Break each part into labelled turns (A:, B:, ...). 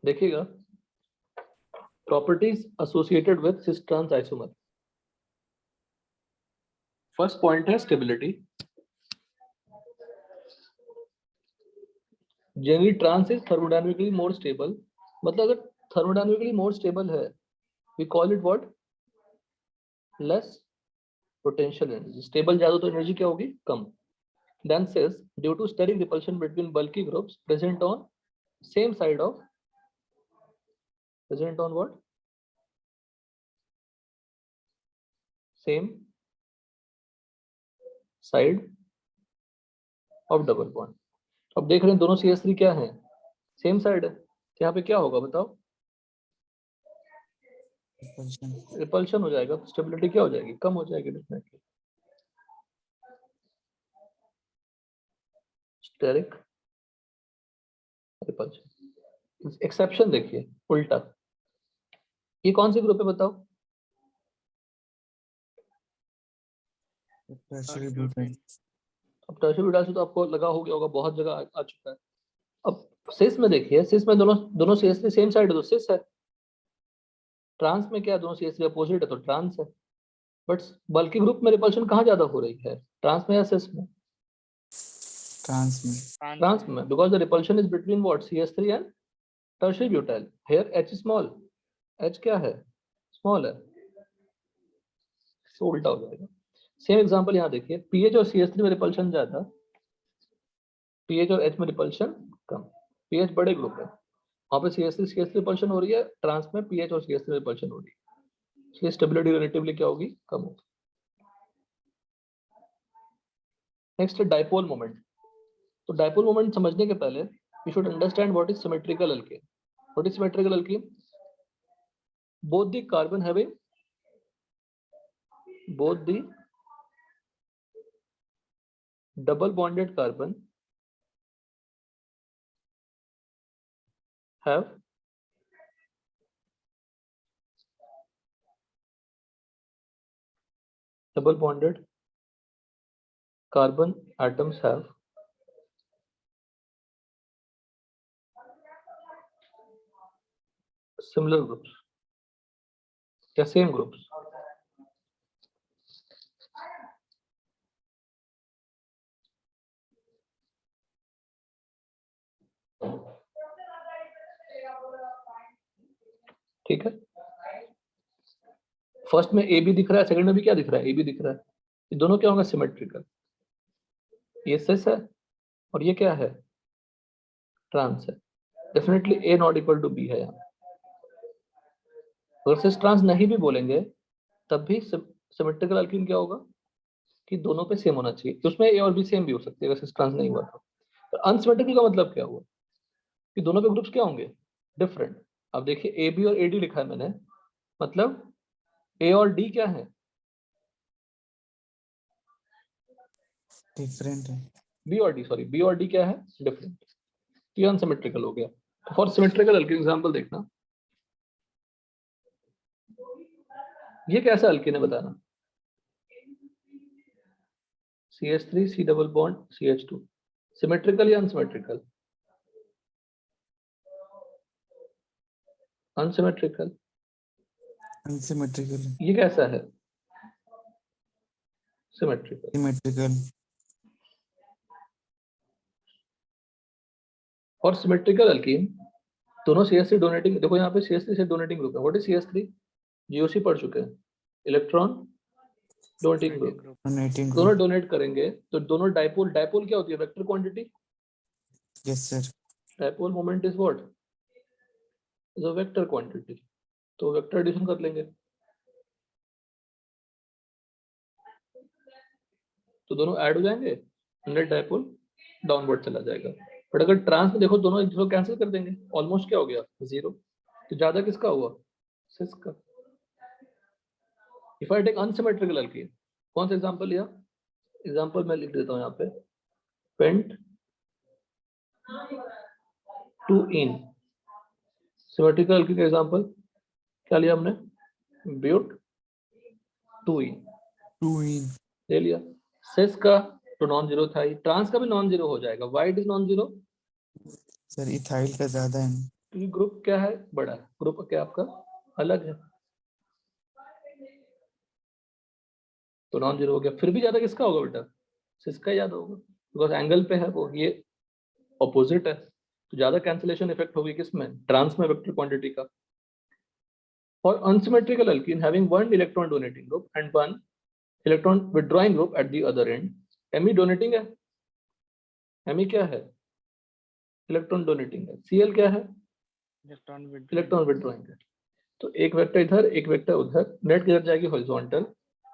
A: देखिएगा properties associated with cis trans isomer. First point है stability. Generally trans is thermodynamically more stable, मतलब अगर thermodynamically more stable है we call it what, less potential energy. Stable ज्यादा तो energy क्या होगी, कम। Then says due to steric repulsion between bulky groups present on same side of, present on what, same side of double bond। अब देख रहे हैं दोनों CH3 क्या है, सेम साइड है, तो यहाँ पे क्या होगा बताओ, रिपल्शन हो जाएगा, तो स्टेबिलिटी क्या हो जाएगी, कम हो जाएगी डेफिनेटली। Steric repulsion. एक्सेप्शन देखिए उल्टा, ये कौन सी ग्रुप है बताओ, अब टर्शियरी ब्यूटाइल से तो आपको लगा हो गया होगा, बहुत जगह आ चुका है। अब सिस में देखिए, सिस में दोनों CH3 सेम साइड है तो सिस है। ट्रांस में क्या, दोनों CH3 अपोजिट है तो ट्रांस है। बट बल्कि ग्रुप में रिपल्शन कहाँ ज्यादा हो रही है, ट्रांस में या सिस में, ट्रांस में, because the repulsion is between what, CH3 and tertiary butyl. Here H small, H क्या है, स्मॉल है, तो उल्टा हो जाएगा। सेम एग्जांपल यहाँ देखिए, पीएच और CH3 में रिपल्शन ज्यादा, पीएच और H में रिपल्शन कम। पीएच बड़े ग्रुप है, वहाँ पे CH3 रिपल्शन हो रही है, ट्रांस में पीएच और CH3 रिपल्शन हो रही है, इसलिए स्टेबिलिटी रिलेटिवली क्या होगी, कम होगी। नेक्स्ट है डाइपोल मोमेंट। तो डाइपोल मोमेंट समझने के पहले we should understand what is symmetrical alkene. What is symmetrical alkene, both the carbon having, both the double bonded carbon have double bonded carbon atoms have similar groups या same groups। ठीक है, first में A B दिख रहा है, second में भी क्या दिख रहा है, ए बी दिख रहा है, ये दोनों क्या होंगे, सिमेट्रिकल। ये सिस है और ये क्या है, ट्रांस है, definitely A not equal to B है यहाँ। अगर सिस ट्रांस नहीं भी बोलेंगे तब भी सिमेट्रिकल एल्कीन क्या होगा कि दोनों पे सेम होना चाहिए, उसमें ए और बी सेम भी हो सकते हैं अगर सिस ट्रांस नहीं हुआ तो। अनसिमेट्रिकल का मतलब क्या हुआ कि दोनों पे ग्रुप्स क्या होंगे, डिफरेंट। अब देखिए ए बी और ए डी लिखा है मैंने, मतलब ए और डी क्या है,
B: डिफरेंट है।
A: बी और डी, सॉरी बी और डी क्या है, डिफरेंट। तो ये अनसिमेट्रिकल हो गया। तो फॉर सिमेट्रिकल एल्कीन एग्जांपल देखना, ये कैसा एल्कीन है बताना, CH3 C double bond CH2, symmetrical या अनसिमेट्रिकल, अनसिमेट्रिकल।
B: अनसिमेट्रिकल,
A: ये कैसा है, सिमेट्रिकल।
B: सिमेट्रिकल,
A: और सिमेट्रिकल एल्कीन दोनों CH3 डोनेटिंग, देखो यहाँ पे CH3 से डोनेटिंग ग्रुप है। व्हाट इज CH3, GOC पढ़ चुके हैं, इलेक्ट्रॉन डोनेटिंग ग्रुप।
B: डोनेटिंग
A: दोनों
B: ग्रुप।
A: डोनेट करेंगे तो दोनों डाइपोल, डाइपोल क्या होती है, vector quantity.
B: Yes sir.
A: Dipole moment is what, is a vector quantity, तो वेक्टर एडिशन कर लेंगे तो दोनों ऐड हो जाएंगे, नेट डाइपोल डाउनवर्ड चला जाएगा। बट अगर ट्रांस में देखो दोनों एक दूसरे को कैंसिल कर देंगे, ऑलमोस्ट क्या हो गया, जीरो। तो ज्यादा किसका हुआ, सिस का। If I take unsymmetrical alkene, कौन सा एग्जांपल लिया, एग्जांपल मैं लिख देता हूं यहाँ पे, pent two ene. Symmetrical alkene का एग्जांपल क्या लिया हमने, ब्यूट टू इन, ले लिया। सिस का तो नॉन जीरो था ही, ट्रांस का भी नॉन जीरो हो जाएगा। Why it is non zero,
B: sir ethyl का ज्यादा है।
A: क्योंकि ग्रुप क्या है, बड़ा है, ग्रुप क्या आपका अलग है, तो नॉन जीरो हो गया। फिर भी ज्यादा किसका होगा बेटा, सिसका ज्यादा होगा, बिकॉज एंगल पे है वो, ये ऑपोजिट है, तो ज्यादा कैंसिलेशन इफेक्ट होगी किसमें, ट्रांस में वेक्टर क्वांटिटी का। For unsymmetrical alkene having one electron donating group and one electron withdrawing group at the other end, Me donating है, Me क्या है, इलेक्ट्रॉन डोनेटिंग है, Cl क्या है, इलेक्ट्रॉन विड्रॉइंग है। तो एक वेक्टर इधर एक वेक्टर उधर, नेट किधर जाएगी, हॉरिजॉन्टल।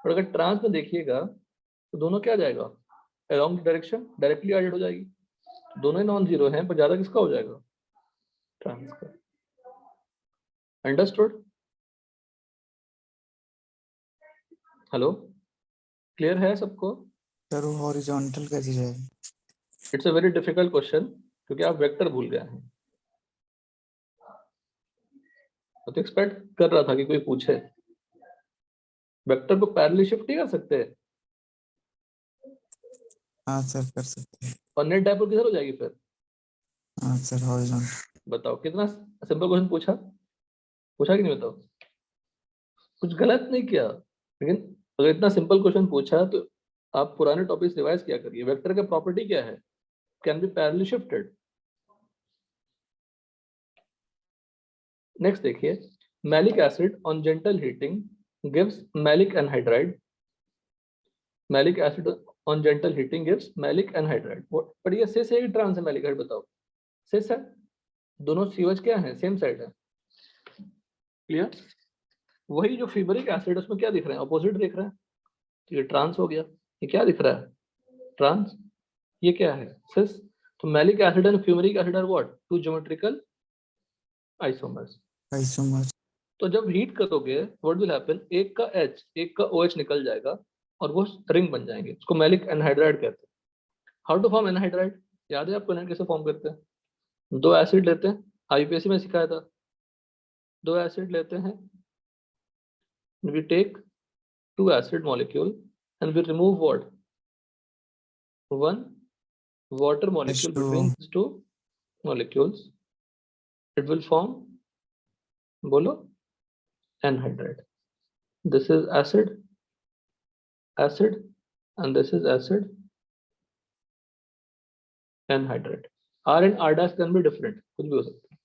A: और अगर ट्रांस में देखिएगा तो दोनों क्या जाएगा, अलोंग डायरेक्शन, डायरेक्टली एडेड हो जाएगी, दोनों नॉन जीरो हैं, पर ज्यादा किसका हो जाएगा, ट्रांस का। अंडरस्टूड, हेलो, क्लियर है सबको?
B: सर वो हॉरिजॉन्टल कैसे जाएगा?
A: It's a very difficult question, क्योंकि आप वेक्टर भूल गए हैं। तो एक्सपेक्ट कर रहा था कि कोई पूछे, वेक्टर को पैरेलली शिफ्ट नहीं कर सकते,
B: हाँ सर कर सकते हैं।
A: और नेट डायपोल किधर हो जाएगी फिर,
B: हाँ सर हॉरिजॉन्टल।
A: बताओ कितना सिंपल क्वेश्चन पूछा, पूछा कि नहीं, बताओ, कुछ गलत नहीं किया। लेकिन अगर इतना सिंपल क्वेश्चन पूछा तो आप पुराने टॉपिक रिवाइज किया करिए। वेक्टर का प्रॉपर्टी क्या है, can be parallelly shifted. Next देखिए, maleic acid on gentle heating gives maleic anhydride, maleic acid on gentle heating gives maleic anhydride. पर ये सिस है कि ट्रांस है, मैलिक एसिड बताओ, सिस है, दोनों सीओएच क्या है, सेम साइड है, क्लियर। वही जो फीबरिक एसिड उसमें क्या दिख रहा है, अपोजिट दिख रहा है, तो ये ट्रांस हो गया। ये क्या दिख रहा है, ट्रांस, ये क्या है, सिस। तो maleic acid and fumaric acid are what, two geometrical isomers.
B: Isomer.
A: तो जब हीट करोगे व्हाट विल हैपन, एक का H एक का OH निकल जाएगा और वो रिंग बन जाएंगे, उसको मैलिक एनहाइड्राइड कहते हैं। हाउ टू फॉर्म एनहाइड्राइड, याद है आपको एनहाइड कैसे फॉर्म करते हैं, दो एसिड लेते हैं, IUPAC में सिखाया था, दो एसिड लेते हैं, we take two acid molecule and we remove what, one water molecule
B: H2O।
A: between these two molecules, it will form, bolo, anhydride. This is acid, acid, and this is acid, anhydride. R and R dash can be different, कुछ भी हो सकता है।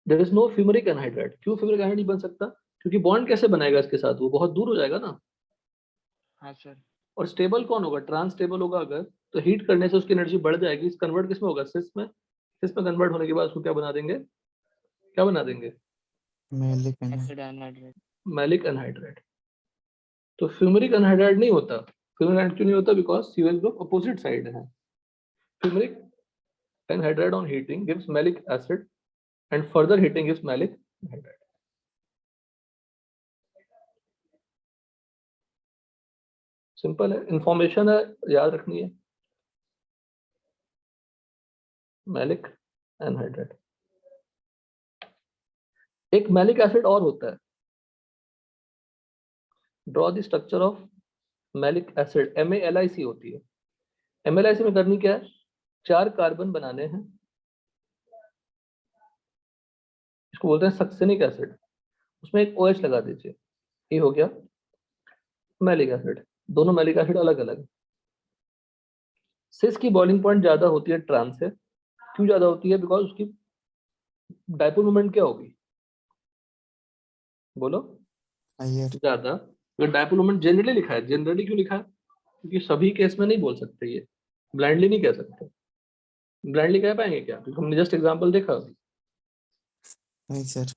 A: There is no fumaric anhydride. क्यों fumaric anhydride नहीं बन सकता, क्योंकि बॉन्ड कैसे बनाएगा इसके साथ, वो बहुत दूर हो जाएगा ना।
C: हाँ सर।
A: और स्टेबल कौन होगा, ट्रांस स्टेबल होगा अगर, तो हीट करने से उसकी एनर्जी बढ़ जाएगी, कन्वर्ट किसमें होगा, सिस में। सिस में कन्वर्ट होने के बाद उसको क्या बना देंगे, क्या बना देंगे,
B: maleic
C: acid anhydride.
A: Maleic anhydride. तो फ्यूमरिक एनहाइड्राइड नहीं होता, फ्यूमरिक एनहाइड्राइड क्यों नहीं होता, because COH group opposite side है। Fumaric anhydride on heating gives maleic acid and further heating gives maleic anhydride. Simple है, इंफॉर्मेशन है, याद रखनी है, मैलिक एनहाइड्राइड। एक मैलिक एसिड और होता है, draw the structure of maleic acid, MALIC होती है। MALIC में करनी क्या है, 4 कार्बन बनाने हैं, इसको बोलते हैं सक्सेनिक एसिड, उसमें एक OH लगा दीजिए, ये हो गया मैलिक एसिड। दोनों मैलिक एसिड अलग अलग। सिस की बॉइलिंग पॉइंट ज्यादा होती है ट्रांस से, क्यों ज्यादा होती है, बिकॉज उसकी डायपोल मोमेंट क्या होगी, बोलो,
B: हायर।
A: ज्यादा। अगर डायपोल मोमेंट जनरली लिखा है, जनरली क्यों लिखा है, क्योंकि सभी केस में नहीं बोल सकते, ये ब्लाइंडली नहीं कह सकते, ब्लाइंडली कह पाएंगे क्या, क्योंकि हमने जस्ट एग्जांपल देखा अभी।
B: नहीं सर।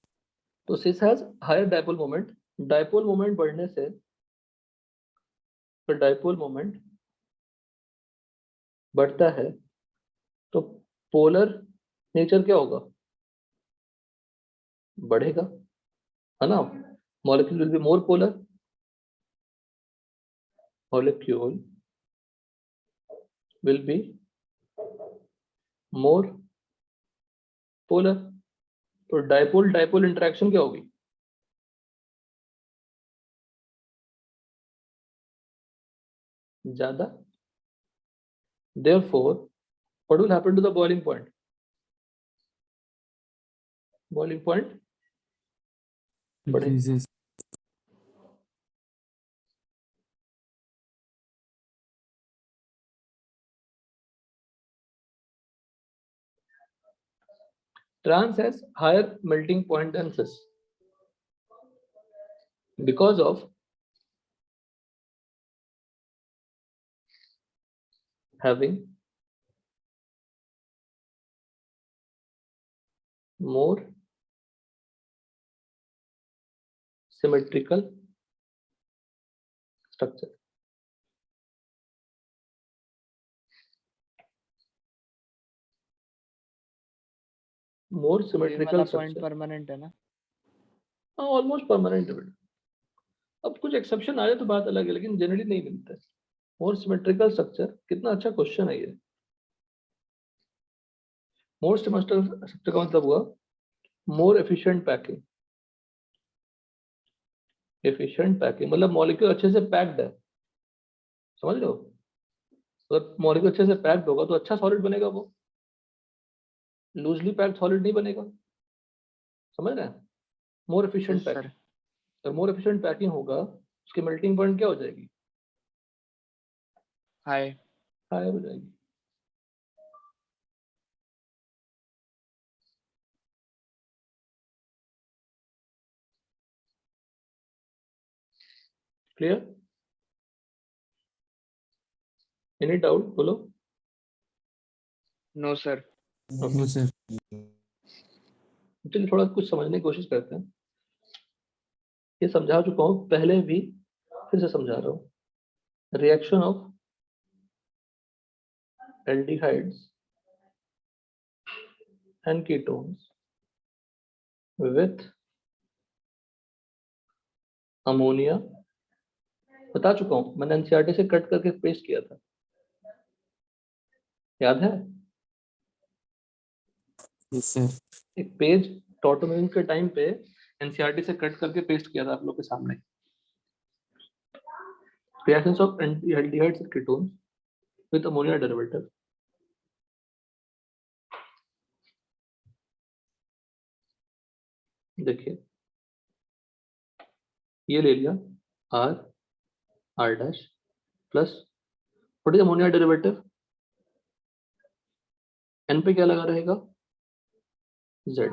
A: तो cis has higher dipole moment, dipole moment बढ़ने से, तो डायपोल मोमेंट बढ़ता है तो पोलर नेचर क्या होगा, बढ़ेगा, है ना। Molecule will be more polar, molecule will be more polar. तो डायपोल डायपोल इंटरेक्शन क्या होगी, ज्यादा। Therefore, what will happen to the boiling point? Boiling point बढ़े।
B: increases,
A: Trans has higher melting point than cis because of having more symmetrical structure. More
C: ये
A: symmetrical
C: वाला point
A: structure.
C: Permanent है ना?
A: हाँ almost permanent है बेटा. अब कुछ एक्सेप्शन आ जाए तो बात अलग है, लेकिन जनरली नहीं मिलता है. मोर सिमेट्रिकल स्ट्रक्चर, कितना अच्छा क्वेश्चन है ये. मोर सिमेट्रिकल स्ट्रक्चर का मतलब हुआ more efficient packing. Efficient packing मतलब मॉलिक्यूल अच्छे से पैक्ड है, समझ लो. अगर मॉलिक्यूल अच्छे से पैक्ड होगा तो अच्छा सॉलिड बनेगा, वो लूजली पैक्ड सॉलिड नहीं बनेगा. समझ रहे हैं? More efficient
C: yes
A: packing.
C: Sir.
A: अगर मोर एफिशिएंट पैकिंग होगा उसकी मेल्टिंग पॉइंट क्या हो जाएगी?
C: हाय.
A: हायर हो जाएगी. क्लियर? एनी डाउट बोलो.
C: No sir.
B: no sir,
A: चलिए थोड़ा कुछ समझने की कोशिश करते हैं. ये समझा चुका हूँ पहले भी, फिर से समझा रहा हूँ. Reaction of aldehydes and ketones with ammonia. बता चुका हूँ, मैंने एनसीईआरटी से कट करके पेस्ट किया था, याद है?
B: yes sir,
A: एक पेज टॉटोमेन के टाइम पे एनसीईआरटी से कट करके पेस्ट किया था आप लोग के सामने. Reactions of aldehydes and ketones with ammonia derivative. देखिए ये ले लिया R R dash plus what is ammonia derivative. N पे क्या लगा रहेगा? Z.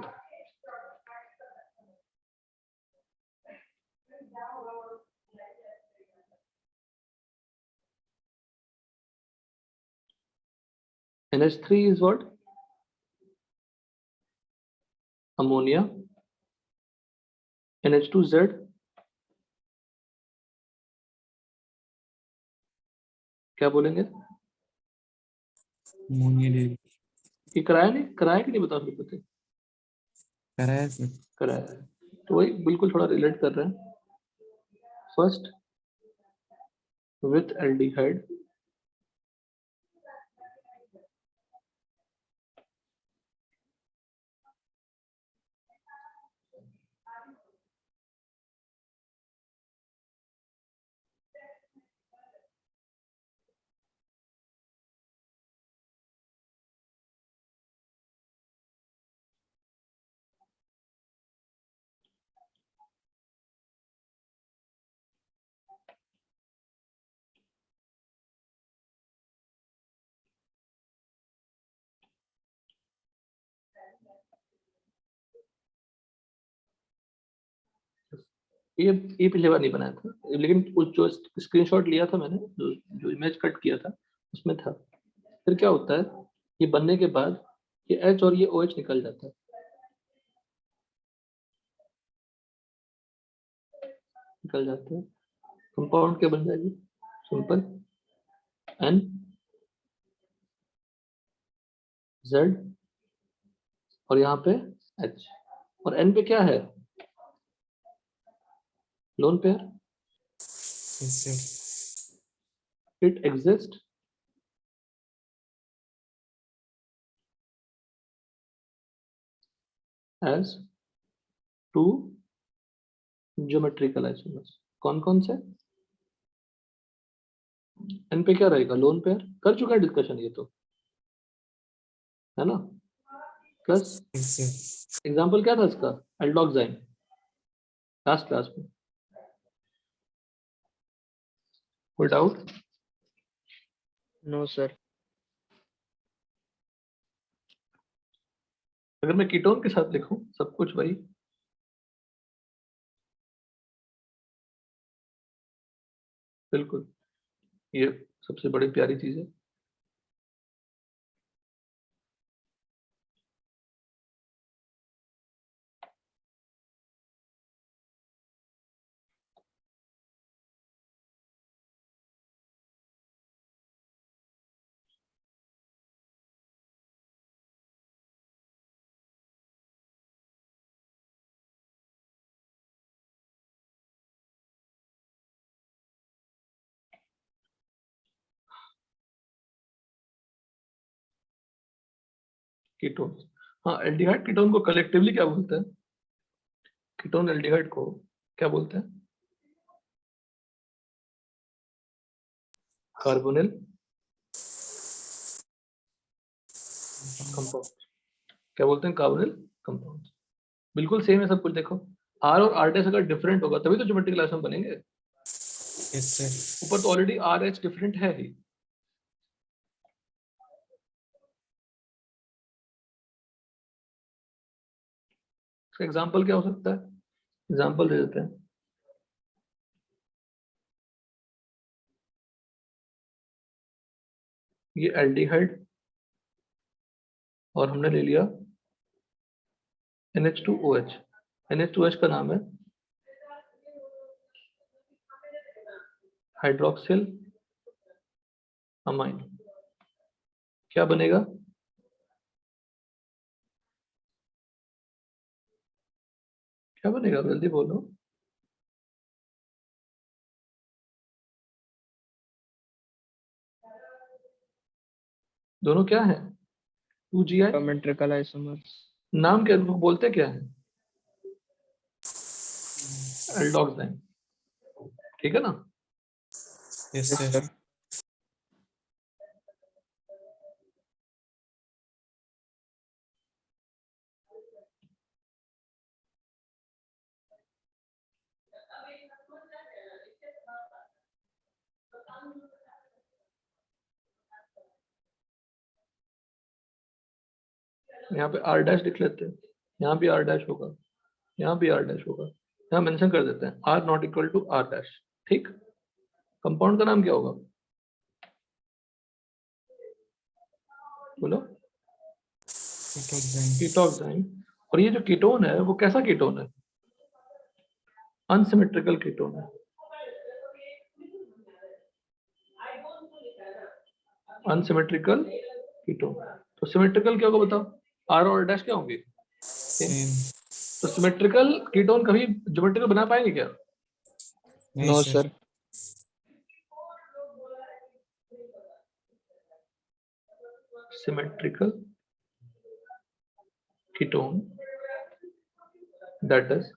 A: NH3 is what? Ammonia. NH2Z. क्या बोलेंगे?
B: ammonia derivative,
A: ये कराया नहीं, कराया कि नहीं बता सकते?
B: कराया sir,
A: कराया है. तो वही बिल्कुल थोड़ा रिलेट कर रहे हैं. फर्स्ट विथ एल्डिहाइड ये पिछले बार नहीं बनाया था, लेकिन उस जो स्क्रीनशॉट लिया था मैंने, जो इमेज कट किया था उसमें था. फिर क्या होता है, ये बनने के बाद ये H और ये OH निकल जाता है. निकल जाते हैं. कंपाउंड क्या बन जाएगी? सिंपल N Z और यहाँ पे H. और N पे क्या है? Lone pair.
B: yes sir,
A: It exists as two geometrical isomers. कौन कौन से? N पे क्या रहेगा? Lone pair. कर चुका है डिस्कशन ये तो, है ना? Plus
B: Yes, sir.
A: एग्जाम्पल क्या था इसका, एल्डोक्साइन, लास्ट क्लास में। कोई डाउट?
C: No, sir.
A: अगर मैं कीटोन के साथ लिखूं सब कुछ वही, बिल्कुल, ये सबसे बड़ी प्यारी चीज है। कीटोन, हाँ एल्डिहाइड कीटोन को कलेक्टिवली क्या बोलते हैं? कीटोन एल्डिहाइड को क्या बोलते हैं? Carbonyl compound. क्या बोलते हैं? Carbonyl compound. बिल्कुल सेम है सब कुछ। देखो आर और आर डैश अगर डिफरेंट होगा तभी तो ज्योमेट्रिकल आइसोमर बनेंगे।
B: Yes, sir.
A: ऊपर तो ऑलरेडी आर एच डिफरेंट है ही। इसका एग्जाम्पल क्या हो सकता है? एग्जाम्पल दे देते हैं। ये एल्डिहाइड और हमने ले लिया NH2OH। NH2OH का नाम है हाइड्रोक्सिल अमाइन। क्या बनेगा? क्या बनेगा जल्दी बोलो। दोनों क्या है? 2GI।
C: Geometrical isomers.
A: नाम क्या उनको बोलते क्या है? एल्डोक्साइन, ठीक है ना?
B: Yes,
C: Yes,
B: sir.
C: sir.
A: यहाँ पे आर डैश लिख लेते हैं, यहाँ भी आर डैश होगा, यहाँ भी आर डैश होगा, यहाँ मेंशन कर देते हैं R not equal to R dash. ठीक, कंपाउंड का नाम क्या होगा बोलो?
B: Ketoxine.
A: कीटोक्साइन। और ये जो कीटोन है वो कैसा कीटोन है? अनसिमेट्रिकल कीटोन है। Unsymmetrical ketone. तो सिमेट्रिकल क्या होगा बताओ? आर और डैश क्या होंगे?
B: Same.
A: तो सिमेट्रिकल कीटोन कभी ज्योमेट्रिकल बना पाएंगे क्या?
B: नहीं,
C: No,
B: sir.
C: sir.
A: Symmetrical ketone, that is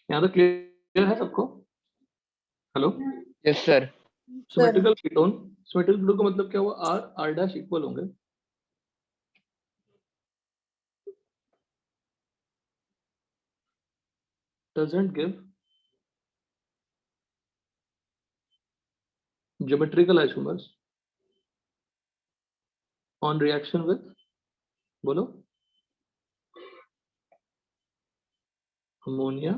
A: यहाँ तो क्लियर है सबको? Hello,
C: Yes, sir.
A: Symmetrical ketone, symmetrical ketone का मतलब क्या हुआ? आर आर डैश इक्वल होंगे। doesn't give geometrical isomers on reaction with, बोलो, ammonia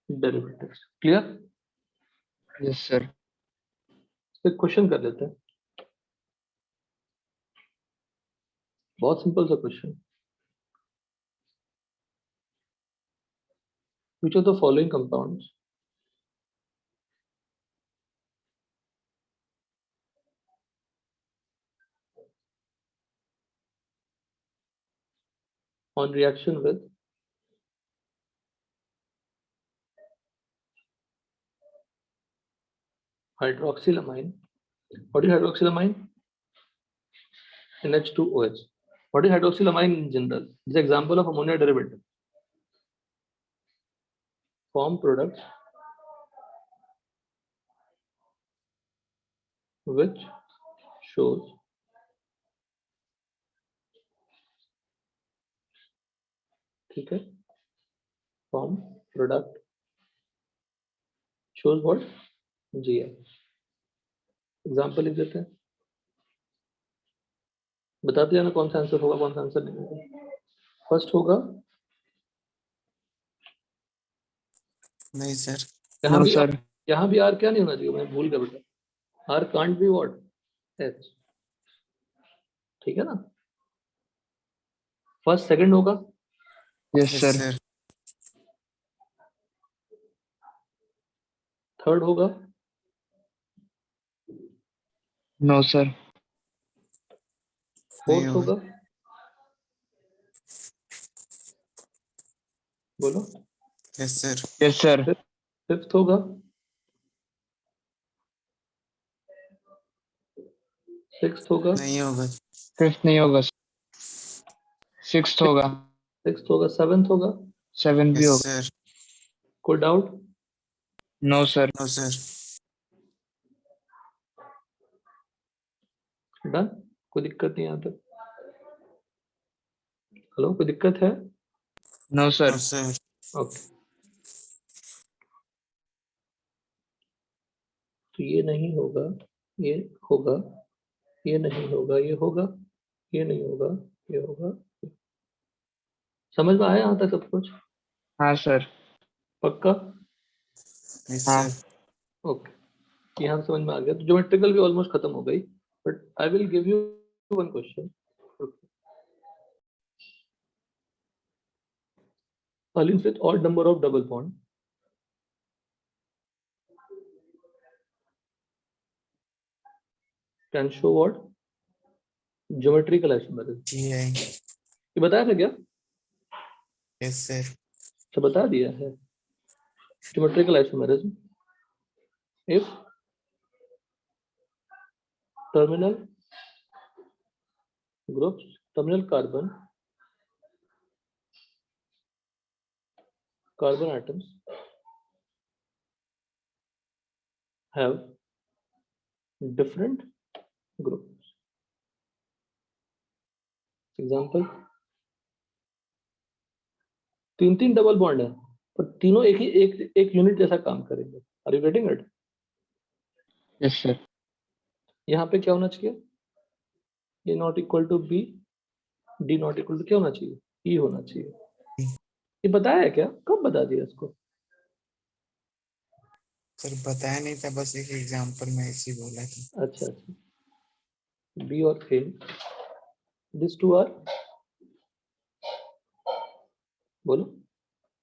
A: derivatives। Clear?
C: Yes, sir.
A: एक क्वेश्चन कर लेते हैं। बहुत सिंपल सा question. Which of the following compounds on reaction with hydroxylamine? What is hydroxylamine? NH2OH. What is hydroxylamine in general? It's an example of ammonia derivative. Form products which shows ठीक है, form product shows what? GI. Example लिख देते हैं, बताते जाना कौन सा answer होगा कौन सा आंसर नहीं होगा। फर्स्ट होगा,
B: नहीं सर।
A: यहाँ
C: No,
A: भी
C: sir.
A: यहाँ भी आर क्या नहीं होना चाहिए, मैं भूल गया बेटा, R can't be what, H, ठीक है ना। फर्स्ट सेकंड होगा,
C: Yes,
B: yes
C: sir.
B: Sir.
A: Third होगा,
C: No, sir.
B: नहीं
A: फोर्थ
B: होगा।
A: होगा, बोलो,
B: yes sir.
C: Yes, sir.
A: Fifth होगा, सिक्स्थ होगा,
B: नहीं होगा।
C: Fifth नहीं होगा. Sixth होगा.
A: सिक्स्थ होगा, सेवेंथ होगा।
C: Seventh भी
B: यस
C: होगा.
B: सर।
A: कोई doubt?
C: No, sir.
B: No sir.
A: Done, कोई दिक्कत नहीं आता? हेलो, कोई दिक्कत है?
C: No, sir.
B: No sir.
A: Okay, तो ये नहीं होगा, ये होगा, ये नहीं होगा, ये होगा, ये नहीं होगा, ये होगा। समझ में आया यहाँ तक सब कुछ?
C: हाँ, sir.
A: पक्का?
B: यस
C: हाँ.
B: सर।
A: ओके, यहाँ समझ में आ गया। तो ज्योमेट्रिकल भी ऑलमोस्ट खत्म हो गई, but I will give you one question. Alines with odd number of double bond can show what? Geometrical isomerism.
B: जी आई।
A: ये बताया था क्या?
B: Yes sir.
A: तो बता दिया है। Geometrical isomerism if terminal groups, terminal carbon atoms have different groups. Example, तीन double bond है पर तीनों एक यूनिट जैसा काम करेंगे। Are you getting it?
C: Yes, sir.
A: यहाँ पे क्या होना चाहिए? A not equal to B, D not equal to क्या होना चाहिए? ई होना चाहिए। ये बताया है क्या? कब बता दिया इसको?
B: सर बताया नहीं था, बस एक एग्जांपल में ऐसे ही बोला था।
A: अच्छा अच्छा, बी और ए, दिस टू आर, बोलो,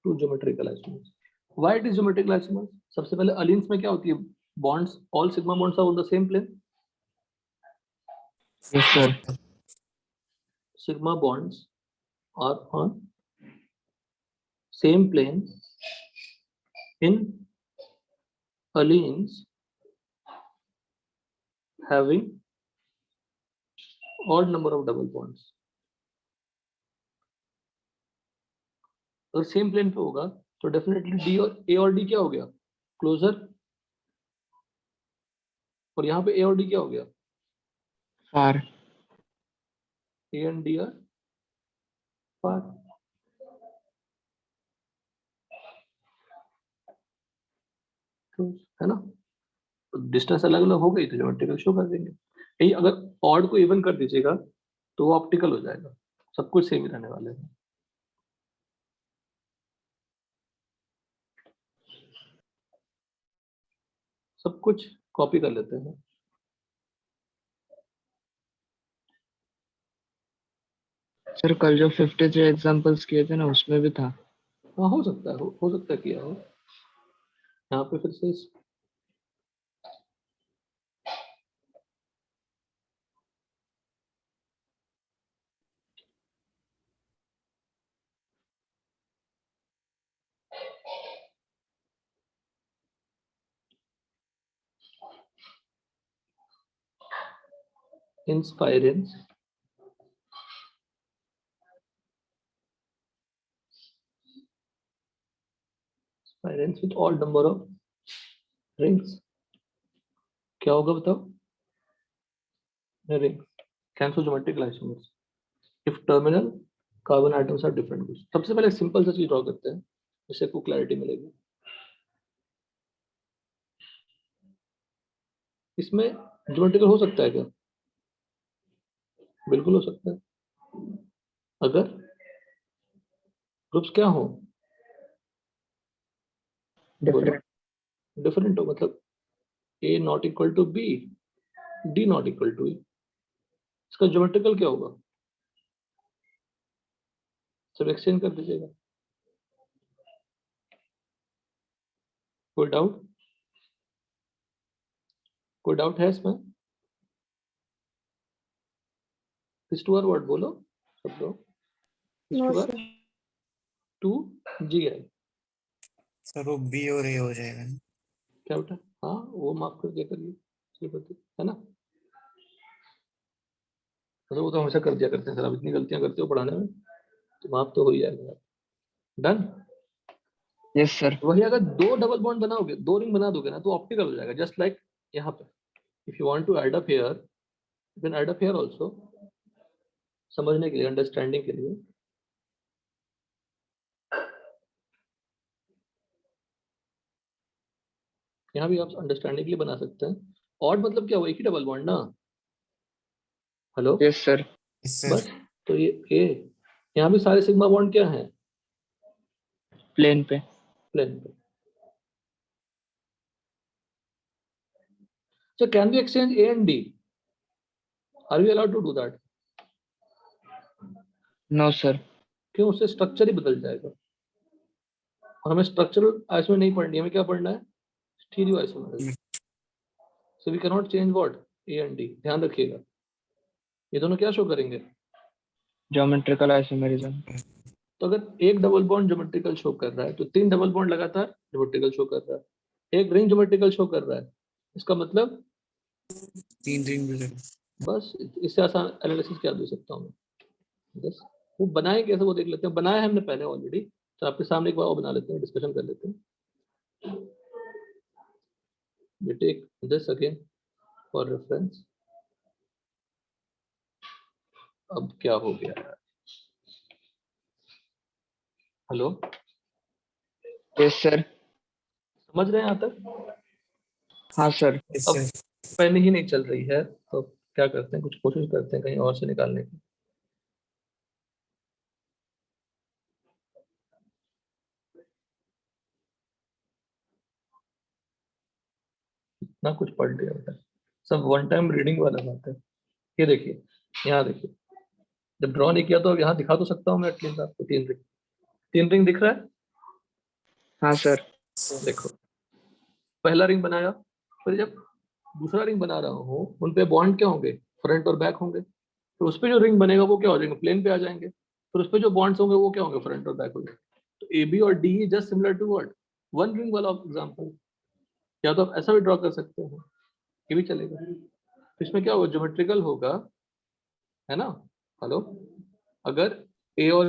A: two geometrical isomers. Why it is geometrical isomers? सबसे पहले अलीन्स में क्या होती है? Bonds, all sigma bonds are on the same plane.
C: Yes, sir.
A: Sigma bonds are on same plane in allenes having odd number of double bonds. अगर same plane पे होगा तो डेफिनेटली डी और ए और डी क्या हो गया? क्लोजर। और यहाँ पे ए और डी क्या हो गया?
C: Far.
A: A and D are far. है ना? तो डिस्टेंस अलग अलग हो गई तो ज्योमेट्रिकल शो कर देंगे। यही अगर ऑड को इवन कर दीजिएगा तो वो ऑप्टिकल हो जाएगा, सब कुछ सेम ही रहने वाले हैं। सब कुछ कॉपी कर लेते हैं।
C: सर कल जो 53 एग्जांपल्स किए थे ना उसमें भी था।
A: हाँ हो सकता है, हो सकता है किया हो। यहाँ पे फिर से inspirance with all number of rings, क्या होगा बताओ? ring cancel geometrical isomers if terminal carbon atoms are different groups। सबसे पहले सिंपल सा चीज ड्रॉ करते हैं, इससे आपको क्लैरिटी मिलेगी। इसमें ज्योमेट्रिकल हो सकता है क्या? बिल्कुल हो सकता है, अगर ग्रुप्स क्या हो,
C: डिफरेंट।
A: डिफरेंट हो, मतलब A not equal to B, D not equal to E. इसका ज्योमेट्रिकल क्या होगा? सब एक्सचेंज कर दीजिएगा। कोई डाउट? कोई डाउट है इसमें? किस टू आर वर्ड बोलो सब लोग।
D: No sir.
A: Two G I
B: sir वो बी और ए हो जाएगा ना?
A: क्या बेटा? हाँ वो माफ कर दिया करिए, श्रीपति, है ना? तो वो तो हमेशा कर दिया करते हैं सर, आप इतनी गलतियां करते हो पढ़ाने में, तो माफ तो हो ही जाएगा। डन।
C: Yes sir.
A: वही अगर दो डबल बॉन्ड बनाओगे, दो रिंग बना दोगे ना, तो ऑप्टिकल हो जाएगा, जस्ट लाइक यहाँ पे। If you want to add up here, you can add up here also, समझने के लिए, अंडरस्टैंडिंग के लिए। यहाँ भी आप अंडरस्टैंडिंग के लिए बना सकते हैं। और मतलब क्या हुआ, एक ही डबल बॉन्ड ना। Hello,
C: yes sir.
B: Yes sir.
A: बस तो ये ए, यहाँ भी सारे सिग्मा बॉन्ड क्या हैं?
C: प्लेन पे।
A: प्लेन पे। So can we exchange A and D? Are we allowed to do that?
C: No sir.
A: क्यों? उससे स्ट्रक्चर ही बदल जाएगा, और हमें स्ट्रक्चरल आइसोमर नहीं पढ़नी, हमें क्या पढ़ना है? Stereo isomer. So we can not change what, A and D। ध्यान रखिएगा, ये दोनों क्या शो करेंगे?
C: Geometrical isomerism.
A: तो अगर एक डबल बॉन्ड ज्योमेट्रिकल शो कर रहा है, तो तीन डबल बॉन्ड लगातार ज्योमेट्रिकल शो कर रहा है। एक रिंग ज्योमेट्रिकल शो कर रहा है, इसका मतलब
B: 3 रिंग भी कर।
A: बस इससे आसान एनालिसिस क्या दे सकता हूँ मैं? बस वो बनाए कैसे वो देख लेते हैं। बनाया है हमने पहले ऑलरेडी, तो आपके सामने एक बार वो बना लेते हैं, डिस्कशन कर लेते हैं। We take this again for reference। अब क्या हो गया है? Hello,
C: yes sir.
A: समझ रहे हैं यहाँ तक?
C: हाँ सर।
B: यस
A: अब
B: सर।
A: पेन ही नहीं चल रही है, तो क्या करते हैं, कुछ कोशिश करते हैं कहीं और से निकालने की। ना कुछ पढ़ लिया बेटा, सब वन टाइम रीडिंग वाला बात है। ये देखिए, यहाँ देखिए, जब ड्रॉ नहीं किया तो अब यहाँ दिखा तो सकता हूँ मैं एटलीस्ट आपको। तीन रिंग दिख रहा है?
C: हाँ सर।
A: देखो, पहला रिंग बनाया, फिर जब दूसरा रिंग बना रहा हूँ, उन पे बॉन्ड क्या होंगे? फ्रंट और बैक होंगे। तो उस पे जो रिंग बनेगा वो क्या हो जाएंगे? प्लेन पे आ जाएंगे। फिर उस पे जो बॉन्ड्स होंगे वो क्या होंगे? फ्रंट और बैक होंगे। तो ए बी और D just similar to what, one ring वाला एग्जांपल। या तो आप ऐसा भी ड्रॉ कर सकते हो, ये भी चलेगा। तो इसमें क्या होगा? ज्योमेट्रिकल होगा, है ना? हेलो, अगर ए और